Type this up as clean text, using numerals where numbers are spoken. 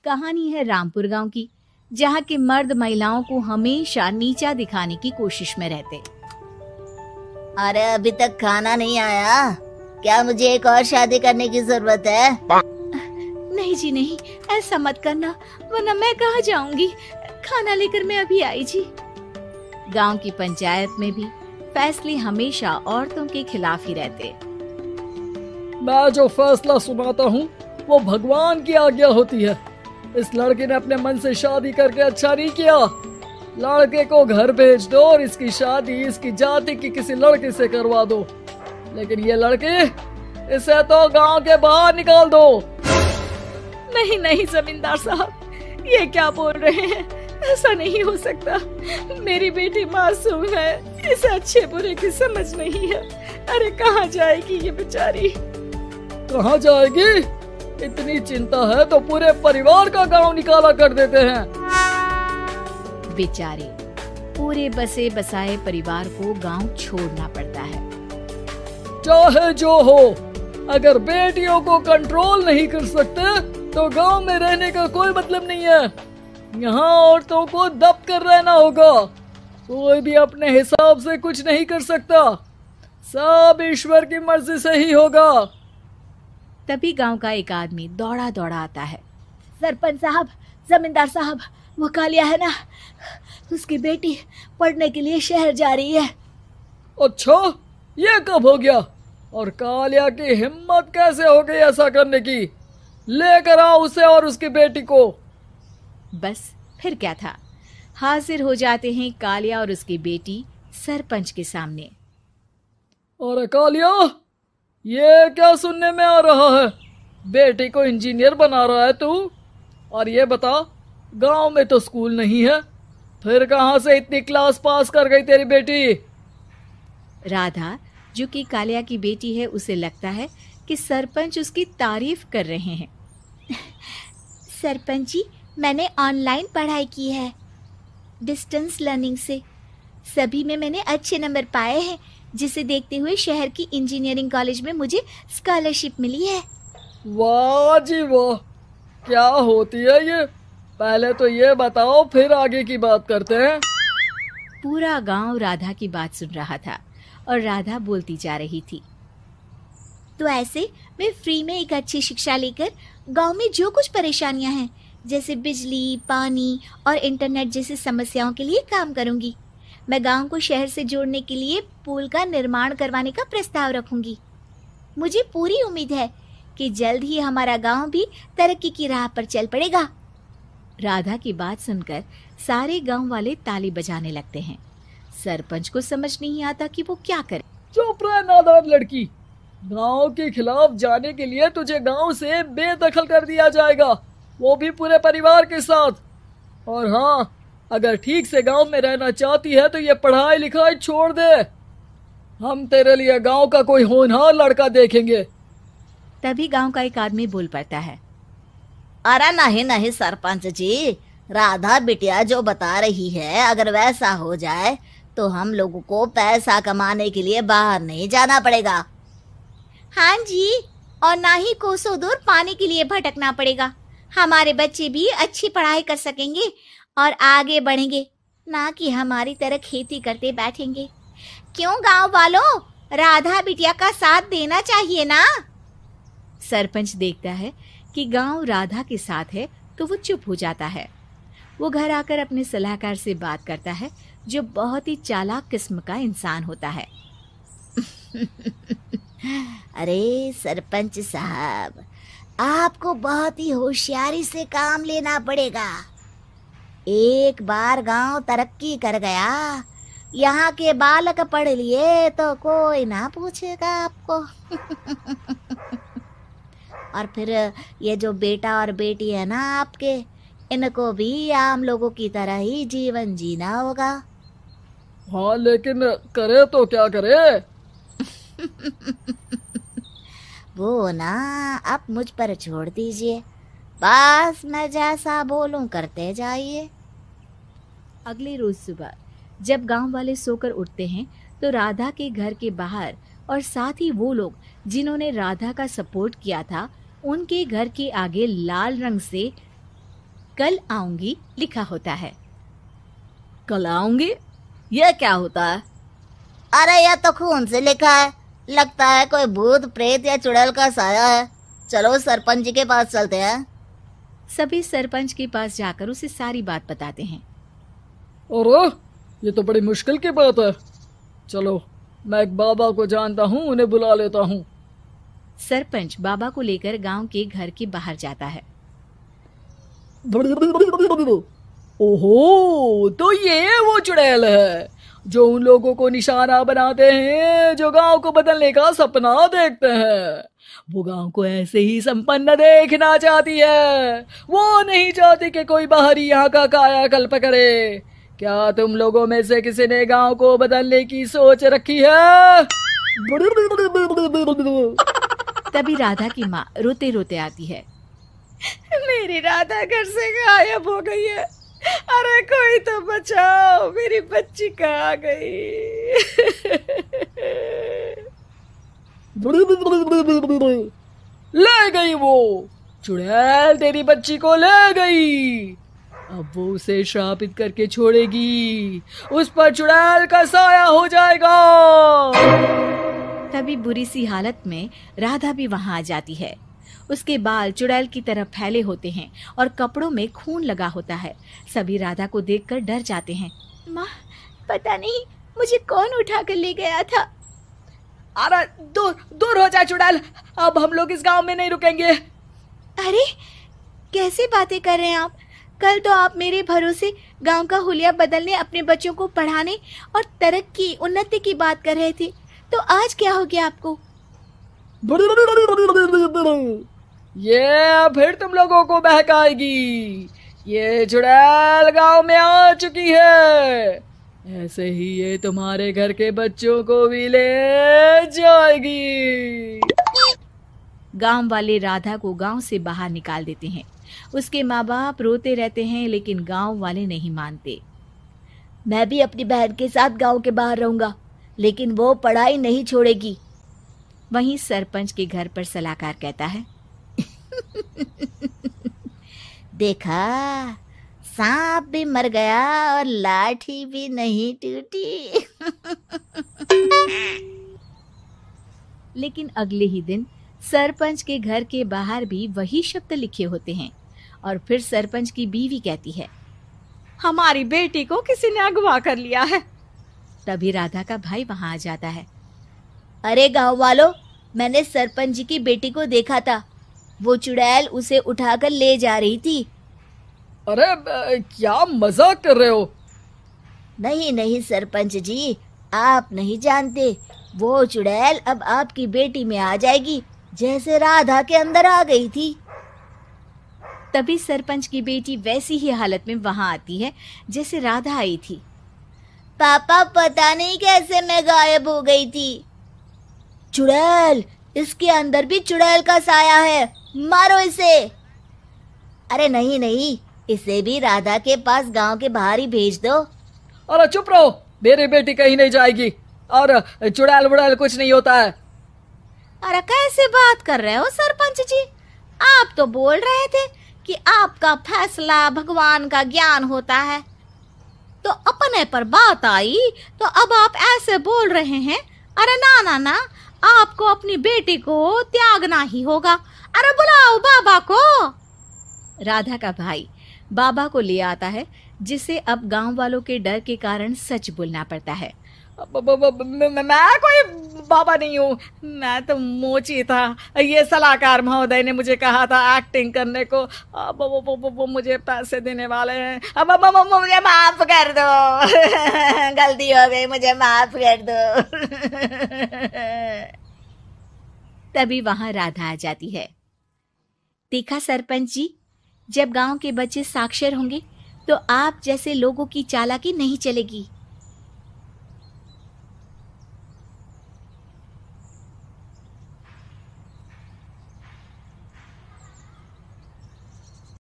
कहानी है रामपुर गांव की, जहां के मर्द महिलाओं को हमेशा नीचा दिखाने की कोशिश में रहते। अरे अभी तक खाना नहीं आया, क्या मुझे एक और शादी करने की जरूरत है? नहीं जी नहीं, ऐसा मत करना, वरना मैं कहाँ जाऊंगी। खाना लेकर मैं अभी आई जी। गांव की पंचायत में भी फैसले हमेशा औरतों के खिलाफ ही रहते। मैं जो फैसला सुनाता हूँ वो भगवान की आज्ञा होती है। इस लड़के ने अपने मन से शादी करके अच्छा नहीं किया। लड़के को घर भेज दो और इसकी शादी इसकी जाति की किसी लड़के से करवा दो, लेकिन ये लड़की, इसे तो गांव के बाहर निकाल दो। नहीं नहीं जमींदार साहब, ये क्या बोल रहे हैं? ऐसा नहीं हो सकता। मेरी बेटी मासूम है, इसे अच्छे बुरे की समझ नहीं है। अरे कहाँ जाएगी ये बेचारी? कहाँ जाएगी? इतनी चिंता है तो पूरे परिवार का गांव निकाला कर देते हैं। बेचारे पूरे बसे बसाए परिवार को गांव छोड़ना पड़ता है। चाहे जो हो, अगर बेटियों को कंट्रोल नहीं कर सकते तो गांव में रहने का कोई मतलब नहीं है। यहाँ औरतों को दब कर रहना होगा। कोई भी अपने हिसाब से कुछ नहीं कर सकता, सब ईश्वर की मर्जी से ही होगा। तभी गांव का एक आदमी दौड़ा दौड़ा आता है। सरपंच साहब, जमींदार साहब, वो कालिया है ना, उसकी बेटी पढ़ने के लिए शहर जा रही है। अच्छा, ये कब हो गया? और कालिया की हिम्मत कैसे हो गई ऐसा करने की? लेकर आओ उसे और उसकी बेटी को। बस फिर क्या था, हाजिर हो जाते हैं कालिया और उसकी बेटी सरपंच के सामने। अरे कालिया, ये क्या सुनने में आ रहा है? बेटी को इंजीनियर बना रहा है तू? और ये बता, गांव में तो स्कूल नहीं है, फिर कहां से इतनी क्लास पास कर गई तेरी बेटी? राधा, जो कि कालिया की बेटी है, उसे लगता है कि सरपंच उसकी तारीफ कर रहे हैं। सरपंच जी, मैंने ऑनलाइन पढ़ाई की है, डिस्टेंस लर्निंग से। सभी में मैंने अच्छे नंबर पाए हैं, जिसे देखते हुए शहर की इंजीनियरिंग कॉलेज में मुझे स्कॉलरशिप मिली है। वाह जी वाह, क्या होती है ये? पहले तो ये बताओ, फिर आगे की बात करते हैं। पूरा गांव राधा की बात सुन रहा था और राधा बोलती जा रही थी। तो ऐसे मैं फ्री में एक अच्छी शिक्षा लेकर गांव में जो कुछ परेशानियां हैं, जैसे बिजली, पानी और इंटरनेट जैसी समस्याओं के लिए काम करूंगी। मैं गांव को शहर से जोड़ने के लिए पुल का निर्माण करवाने का प्रस्ताव रखूंगी। मुझे पूरी उम्मीद है कि जल्द ही हमारा गांव भी तरक्की की राह पर चल पड़ेगा। राधा की बात सुनकर सारे गांव वाले ताली बजाने लगते हैं। सरपंच को समझ नहीं आता कि वो क्या करे। चुप रह नादान लड़की, गांव के खिलाफ जाने के लिए तुझे गांव से बेदखल कर दिया जाएगा, वो भी पूरे परिवार के साथ। और हाँ, अगर ठीक से गांव में रहना चाहती है तो ये पढ़ाई लिखाई छोड़ दे। हम तेरे लिए गांव का कोई होनहार लड़का देखेंगे। तभी गांव का एक आदमी बोल पड़ता है। अरे नहीं नहीं सरपंच जी, राधा बिटिया जो बता रही है, अगर वैसा हो जाए तो हम लोगों को पैसा कमाने के लिए बाहर नहीं जाना पड़ेगा। हाँ जी, और ना ही कोसों दूर पानी के लिए भटकना पड़ेगा। हमारे बच्चे भी अच्छी पढ़ाई कर सकेंगे और आगे बढ़ेंगे, ना कि हमारी तरह खेती करते बैठेंगे। क्यों गांव वालों, राधा बिटिया का साथ देना चाहिए ना। सरपंच देखता है कि गांव राधा के साथ है तो वो चुप हो जाता है। वो घर आकर अपने सलाहकार से बात करता है, जो बहुत ही चालाक किस्म का इंसान होता है। अरे सरपंच साहब, आपको बहुत ही होशियारी से काम लेना पड़ेगा। एक बार गांव तरक्की कर गया, यहाँ के बालक पढ़ लिए तो कोई ना पूछेगा आपको। और फिर ये जो बेटा और बेटी है ना आपके, इनको भी आम लोगों की तरह ही जीवन जीना होगा। हाँ, लेकिन करे तो क्या करे? वो ना आप मुझ पर छोड़ दीजिए, बस मैं जैसा बोलूं करते जाइए। अगले रोज सुबह जब गांव वाले सोकर उठते हैं तो राधा के घर के बाहर और साथ ही वो लोग जिन्होंने राधा का सपोर्ट किया था, उनके घर के आगे लाल रंग से कल आऊंगी लिखा होता है। कल आऊंगी, यह क्या होता है? अरे यह तो खून से लिखा है, लगता है कोई भूत प्रेत या चुड़ैल का साया है। चलो सरपंच जी के पास चलते हैं। सभी सरपंच के पास जाकर उसे सारी बात बताते हैं। अरे ये तो बड़ी मुश्किल की बात है। चलो मैं एक बाबा को जानता हूँ, उन्हें बुला लेता हूँ। सरपंच बाबा को लेकर गांव के घर के बाहर जाता है। ओहो, तो ये वो चुड़ैल है जो उन लोगों को निशाना बनाते हैं जो गांव को बदलने का सपना देखते हैं। वो गांव को ऐसे ही संपन्न देखना चाहती है। वो नहीं चाहती कि कोई बाहरी यहाँ का कायाकल्प करे। क्या तुम लोगों में से किसी ने गांव को बदलने की सोच रखी है? तभी राधा की माँ रोते रोते आती है। मेरी राधा घर से गायब हो गई है। अरे कोई तो बचाओ, मेरी बच्ची कहाँ गई? ले गई वो चुड़ैल, तेरी बच्ची को ले गई। अब वो उसे श्रापित करके छोड़ेगी, उस पर चुड़ैल का साया हो जाएगा। तभी बुरी सी हालत में राधा भी वहां आ जाती है। उसके बाल चुड़ैल की तरह फैले होते हैं और कपड़ों में खून लगा होता है। सभी राधा को देखकर डर जाते हैं। माँ, पता नहीं मुझे कौन उठा कर ले गया था। अरे दूर दूर हो जा चुड़ैल, अब हम लोग इस गांव में नहीं रुकेंगे। अरे कैसे बातें कर रहे हैं आप? कल तो आप मेरे भरोसे गांव का हुलिया बदलने, अपने बच्चों को पढ़ाने और तरक्की उन्नति की बात कर रहे थे, तो आज क्या हो गया आपको? ये फिर तुम लोगों को बहकाएगी। ये चुड़ैल गांव में आ चुकी है, ऐसे ही ये तुम्हारे घर के बच्चों को भी ले जाएगी। गांव वाले राधा को गांव से बाहर निकाल देते हैं। उसके माँ बाप रोते रहते हैं, लेकिन गांव वाले नहीं मानते। मैं भी अपनी बहन के साथ गांव के बाहर रहूंगा, लेकिन वो पढ़ाई नहीं छोड़ेगी। वहीं सरपंच के घर पर सलाहकार कहता है। देखा, सांप भी मर गया और लाठी भी नहीं टूटी। लेकिन अगले ही दिन सरपंच के घर के बाहर भी वही शब्द लिखे होते हैं। और फिर सरपंच की बीवी कहती है, हमारी बेटी को किसी ने अगवा कर लिया है। तभी राधा का भाई वहां आ जाता है। अरे गांव वालों, मैंने सरपंच जी की बेटी को देखा था। वो चुड़ैल उसे उठाकर ले जा रही थी। अरे क्या मजाक कर रहे हो? नहीं नहीं सरपंच जी, आप नहीं जानते। वो चुड़ैल अब आपकी बेटी में आ जाएगी, जैसे राधा के अंदर आ गई थी। तभी सरपंच की बेटी वैसी ही हालत में वहां आती है जैसे राधा आई थी। पापा, पता नहीं कैसे मैं गायब हो गई थी। चुड़ैल, इसके अंदर भी चुड़ैल का साया है, मारो इसे। अरे नहीं नहीं, इसे भी राधा के पास गांव के बाहर ही भेज दो। अरे चुप रहो, मेरी बेटी कहीं नहीं जाएगी और चुड़ैल वुड़ैल कुछ नहीं होता है। अरे कैसे बात कर रहे हो सरपंच जी? आप तो बोल रहे थे कि आपका फैसला भगवान का ज्ञान होता है, तो अपने पर बात आई तो अब आप ऐसे बोल रहे हैं। अरे ना ना ना, आपको अपनी बेटी को त्यागना ही होगा। अरे बुलाओ बाबा को। राधा का भाई बाबा को ले आता है, जिसे अब गांव वालों के डर के कारण सच बोलना पड़ता है। मैं कोई बाबा नहीं हूँ, मैं तो मोची था। ये सलाहकार महोदय ने मुझे कहा था एक्टिंग करने को। वो मुझे पैसे देने वाले हैं। अब मुझे माफ कर दो। गलती हो गई, मुझे माफ कर दो। तभी वहां राधा आ जाती है। देखा सरपंच जी, जब गांव के बच्चे साक्षर होंगे तो आप जैसे लोगों की चालाकी नहीं चलेगी।